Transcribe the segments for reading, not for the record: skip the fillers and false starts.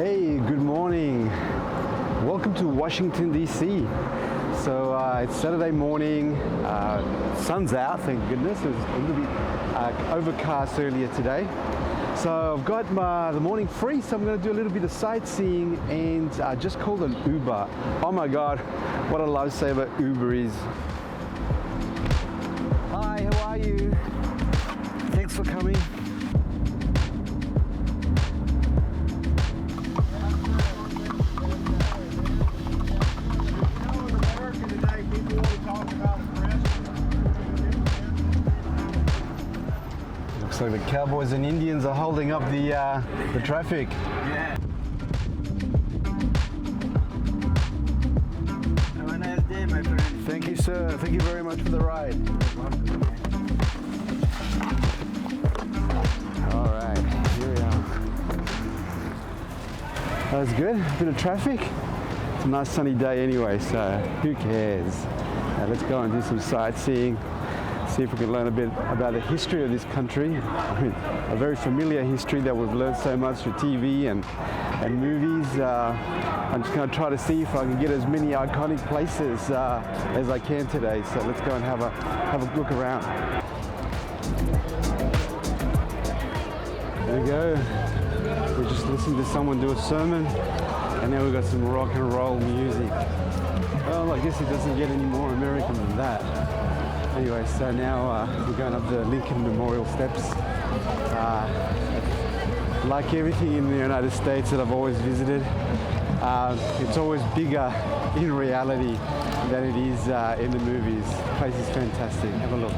Hey, good morning. Welcome to Washington, D.C. So it's Saturday morning, sun's out, thank goodness. It was a little bit overcast earlier today. So I've got the morning free, so I'm going to do a little bit of sightseeing and just called an Uber. Oh my God, what a lifesaver Uber is. Hi, how are you? Thanks for coming. Looks like the cowboys and Indians are holding up the traffic. Yeah. Have a nice day, my friend. Thank you, sir. Thank you very much for the ride. All right, here we are. That was good. A bit of traffic. It's a nice sunny day anyway, so who cares? Now let's go and do some sightseeing. See if we can learn a bit about the history of this country. I mean, a very familiar history that we've learned so much through TV and movies. I'm just going to try to see if I can get as many iconic places as I can today. So let's go and have a look around. There we go. We just listened to someone do a sermon, and now we've got some rock and roll music. Well, I guess it doesn't get any more American than that. Anyway, so now we're going up the Lincoln Memorial Steps. Like everything in the United States that I've always visited, it's always bigger in reality than it is in the movies. The place is fantastic. Have a look.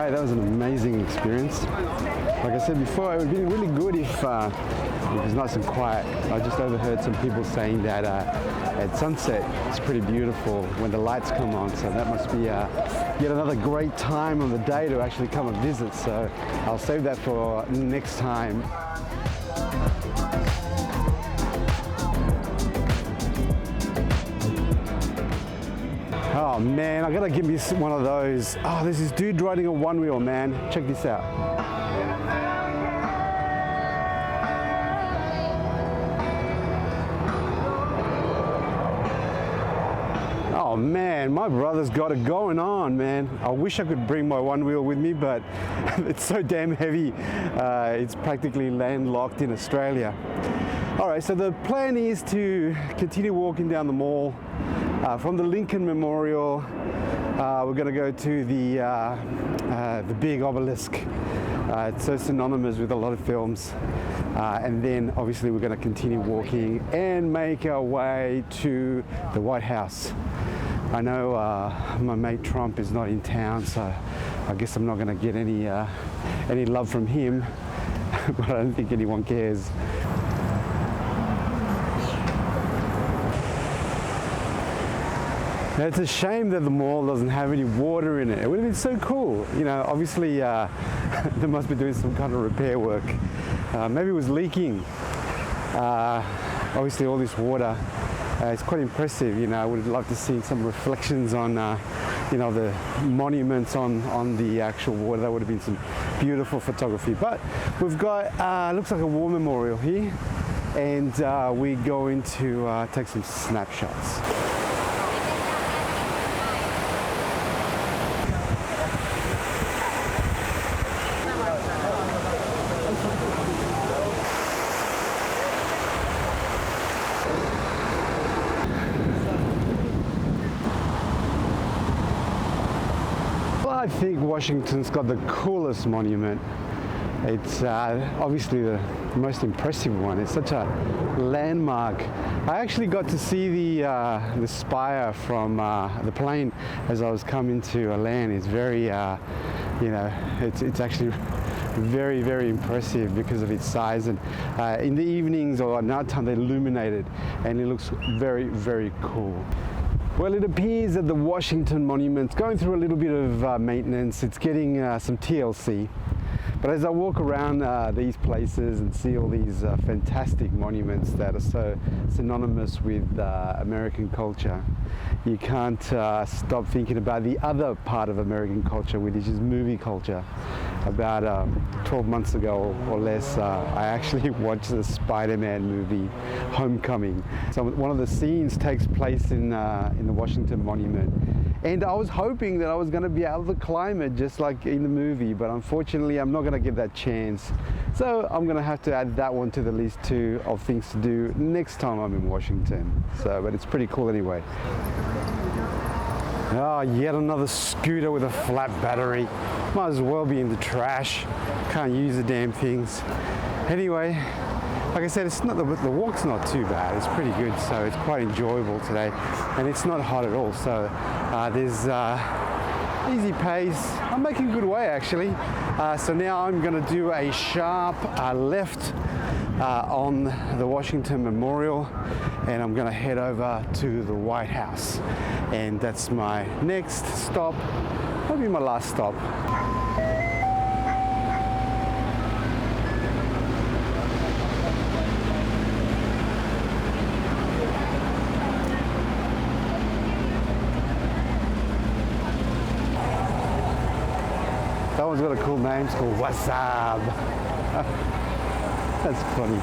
That was an amazing experience. Like I said before, it would be really good if it was nice and quiet. I just overheard some people saying that at sunset it's pretty beautiful when the lights come on, so that must be yet another great time on the day to actually come and visit. So I'll save that for next time. Oh man, I gotta give me one of those. Oh, there's this dude riding a one wheel, man. Check this out. Oh man, my brother's got it going on, man. I wish I could bring my one wheel with me, but it's so damn heavy. It's practically landlocked in Australia. All right, so the plan is to continue walking down the mall. From the Lincoln Memorial, we're going to go to the big obelisk. It's so synonymous with a lot of films. And then obviously we're going to continue walking and make our way to the White House. I know my mate Trump is not in town, so I guess I'm not going to get any love from him, but I don't think anyone cares. Now, it's a shame that the mall doesn't have any water in it. It would have been so cool. You know, obviously they must be doing some kind of repair work. Maybe it was leaking. Obviously all this water, it's quite impressive. You know, I would have loved to see some reflections on, you know, the monuments on the actual water. That would have been some beautiful photography. But we've got, looks like a war memorial here. And we're going to take some snapshots. I think Washington's got the coolest monument. It's obviously the most impressive one. It's such a landmark. I actually got to see the spire from the plane as I was coming to land. It's very, you know, it's actually very, very impressive because of its size, and in the evenings or at night time they illuminate it, and it looks very, very cool. Well, it appears that the Washington Monument's going through a little bit of maintenance. It's getting some TLC. But as I walk around these places and see all these fantastic monuments that are so synonymous with American culture, you can't stop thinking about the other part of American culture, which is movie culture. About 12 months ago or less, I actually watched the Spider-Man movie, Homecoming. So one of the scenes takes place in the Washington Monument. And I was hoping that I was going to be able to climb it just like in the movie, but unfortunately I'm not going to get that chance. So I'm going to have to add that one to the list too of things to do next time I'm in Washington. So, but it's pretty cool anyway. Oh, yet another scooter with a flat battery. Might as well be in the trash. Can't use the damn things. Anyway, like I said, the walk's not too bad. It's pretty good, so it's quite enjoyable today, and it's not hot at all. So there's easy pace. I'm making good way actually. So now I'm going to do a sharp left on the Washington Memorial, and I'm going to head over to the White House, and that's my next stop. Maybe my last stop. That one's got a cool name. It's called Wasaab. That's funny.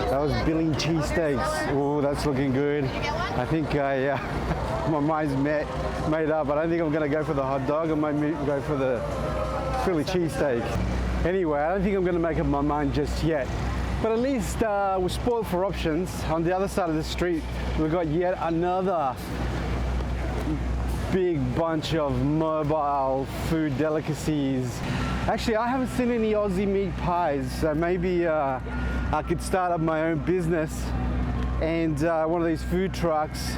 That was Billy cheesesteaks. Oh, that's looking good. I think my mind's made up. I don't think I'm going to go for the hot dog. I might go for the Philly cheesesteak. Anyway, I don't think I'm going to make up my mind just yet. But at least we're spoiled for options. On the other side of the street, we've got yet another big bunch of mobile food delicacies. Actually, I haven't seen any Aussie meat pies, so maybe I could start up my own business and one of these food trucks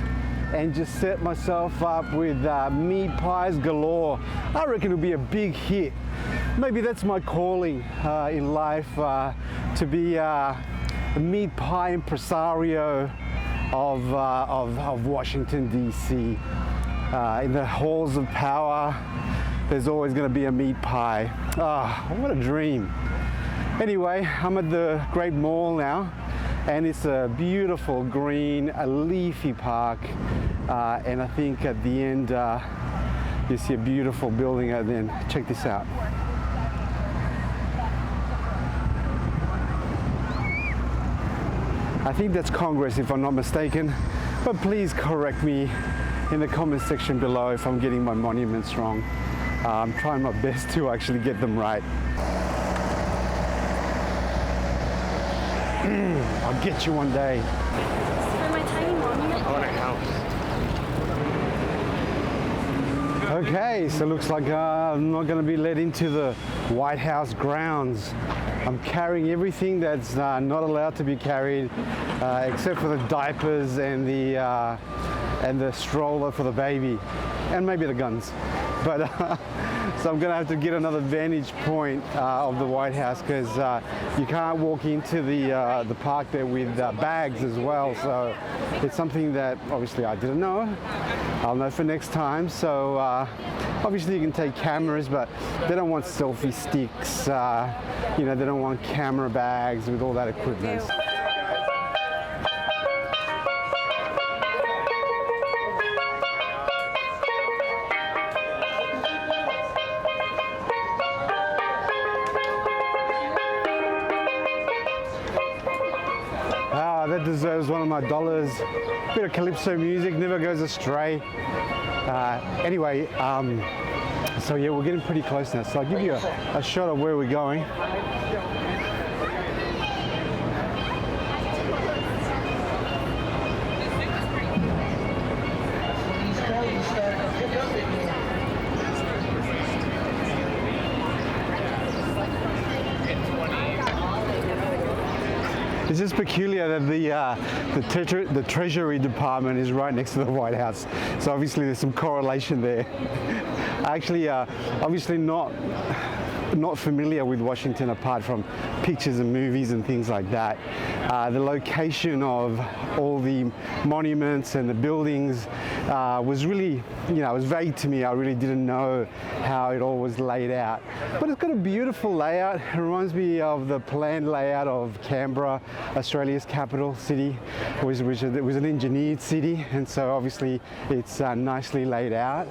and just set myself up with meat pies galore. I reckon it'll be a big hit. Maybe that's my calling in life, to be a meat pie impresario of Washington, D.C. In the halls of power, there's always going to be a meat pie. Ah, what a dream. Anyway, I'm at the Great Mall now, and it's a beautiful green, a leafy park, and I think at the end you see a beautiful building, and then check this out. I think that's Congress if I'm not mistaken, but please correct me in the comment section below if I'm getting my monuments wrong. I'm trying my best to actually get them right. I'll get you one day. For my tiny monument. I want a house. Okay, so it looks like I'm not going to be let into the White House grounds. I'm carrying everything that's not allowed to be carried, except for the diapers and the stroller for the baby, and maybe the guns. But so I'm gonna have to get another vantage point of the White House, because you can't walk into the park there with bags as well. So it's something that obviously I didn't know. I'll know for next time. So obviously you can take cameras, but they don't want selfie sticks. You know, they don't want camera bags with all that equipment. That deserves one of my dollars. Bit of calypso music, never goes astray. Anyway, so yeah, we're getting pretty close now. So I'll give you a shot of where we're going. It's just peculiar that the Treasury Department is right next to the White House. So obviously there's some correlation there. Actually, obviously not familiar with Washington apart from pictures and movies and things like that. The location of all the monuments and the buildings was really, it was vague to me. I really didn't know how it all was laid out. But it's got a beautiful layout. It reminds me of the planned layout of Canberra, Australia's capital city, which was an engineered city, and so obviously it's nicely laid out.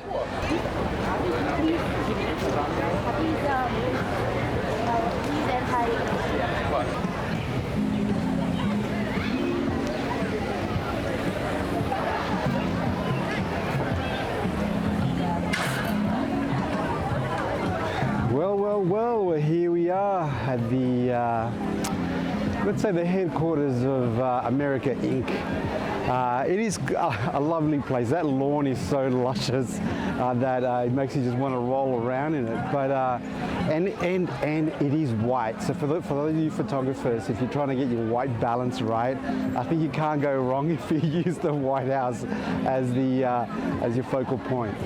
Well, here we are at the, let's say the headquarters of America Inc. It is a lovely place. That lawn is so luscious that it makes you just want to roll around in it. But and it is white. So for those of you photographers, if you're trying to get your white balance right, I think you can't go wrong if you use the White House as the as your focal point.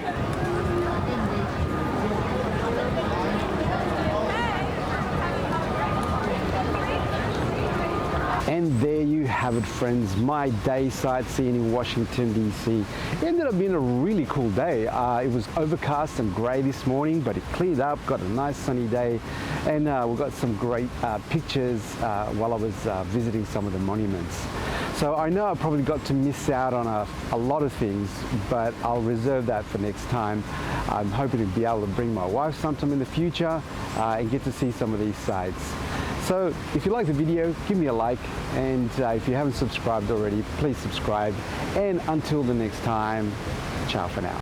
And there you have it, friends, my day sightseeing in Washington, D.C. It ended up being a really cool day. It was overcast and grey this morning, but it cleared up, got a nice sunny day, and we got some great pictures while I was visiting some of the monuments. So I know I probably got to miss out on a lot of things, but I'll reserve that for next time. I'm hoping to be able to bring my wife sometime in the future and get to see some of these sites. So if you like the video, give me a like, and if you haven't subscribed already, please subscribe. And until the next time, ciao for now.